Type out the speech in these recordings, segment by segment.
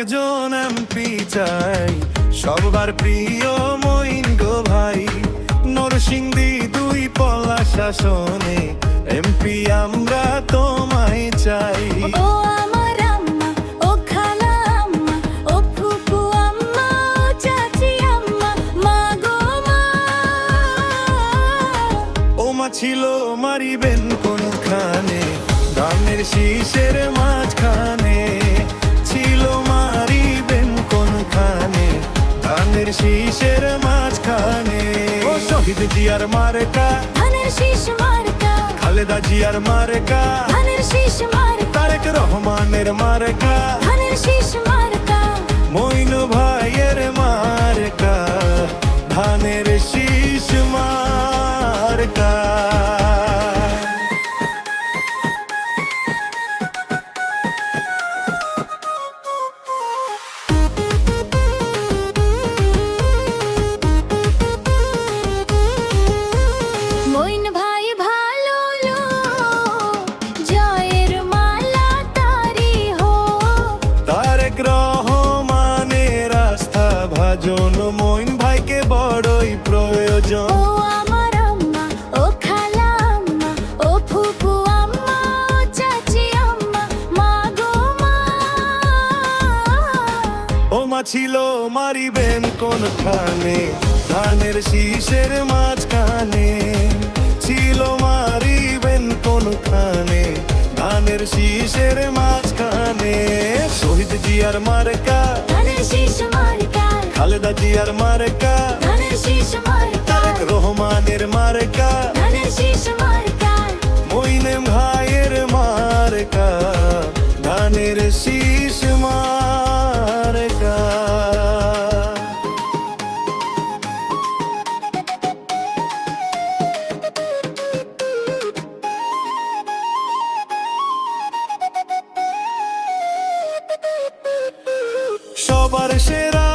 একজন এমপি চাই, সবার প্রিয় মঈন গো ভাই। নরসিংদী দুই পলা শাসনে এমপি আমরা তোমায় চাই। ও আমার আম্মা, ও খালা আম্মা, ও ফুপু আম্মা, ও চাচি আম্মা, মা গো মা। ও মা ছিল মারিবেন কোনখানে, ধানের শীষের মাঝখানে। ছিল মারিবেন কোনখানে, ধানের শীষের মাঝখানে। ও শহীদ জিয়ার মার্কা, ধানের শীষ মার্কা, খালেদা জিয়ার মার্কা, ধানের শীষ মার্কা, তারেক রহমানের মার্কা, ধানের শীষ মার্কা। মঈন ভাইয়ের মার্কা, ধানের শীষ মার্কা। মঈন ভাই ভালো লোক, জয়ের মালা তারি হোক। তারেক রহমানের আস্থা ভাজন, মঈন ভাইকে বড়ই প্রয়োজন। ও আমার আম্মা, ও খালা আম্মা, ও ফুপু আম্মা, ও চাচি আম্মা, মা গো মা। ও মা ছিল মারিবেন কোনখানে, ধানের শীষের মাঝখানে। ছিল মারিবেন কোনখানে, ধানের শীষের মাঝখানে। শহীদ জিয়ার মার্কা, ধানের শীষ মার্কা, খালেদা জিয়ার মার্কা, ধানের শীষ মার্কা, তারেক রহমানের মার্কা, ধানের শীষ মার্কা। মঈন ভাইয়ের মার্কা, ধানের শীষ মার্কা। সবার সেরা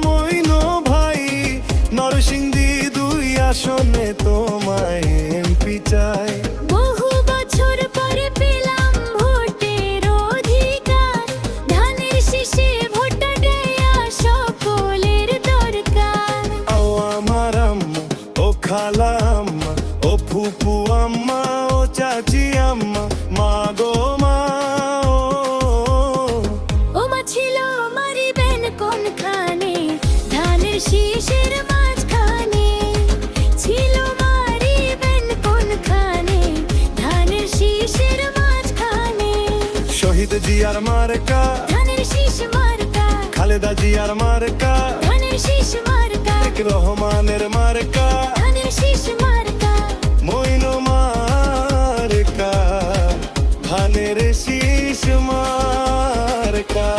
মঈন ভাই, নরসিংদী দুই আসনে তোমায় এমপি চাই। বহু বছর পরে পেলাম ভোটের অধিকার, ধানের শীষে ভোটটা দেয়া সকলের দরকার। ও আমার আম্মা, ও খালা আম্মা, ও ফুপু আম্মা, ও চাচি আম্মা, মা গো মা। ও মা ছিল মারিবেন কোনখানে, ধানের শীষের মাঝখানে। ছিল মারিবেন কোনখানে, ধানের শীষের মাঝখানে। শহীদ জিয়ার মার্কা, ধানের শীষ মার্কা, খালেদা জিয়ার মার্কা, ধানের শীষ মার্কা, তারেক রহমানের মার্কা, ধানের শীষ মার্কা। মঈন মার্কা, ধানের শীষ মার্কা।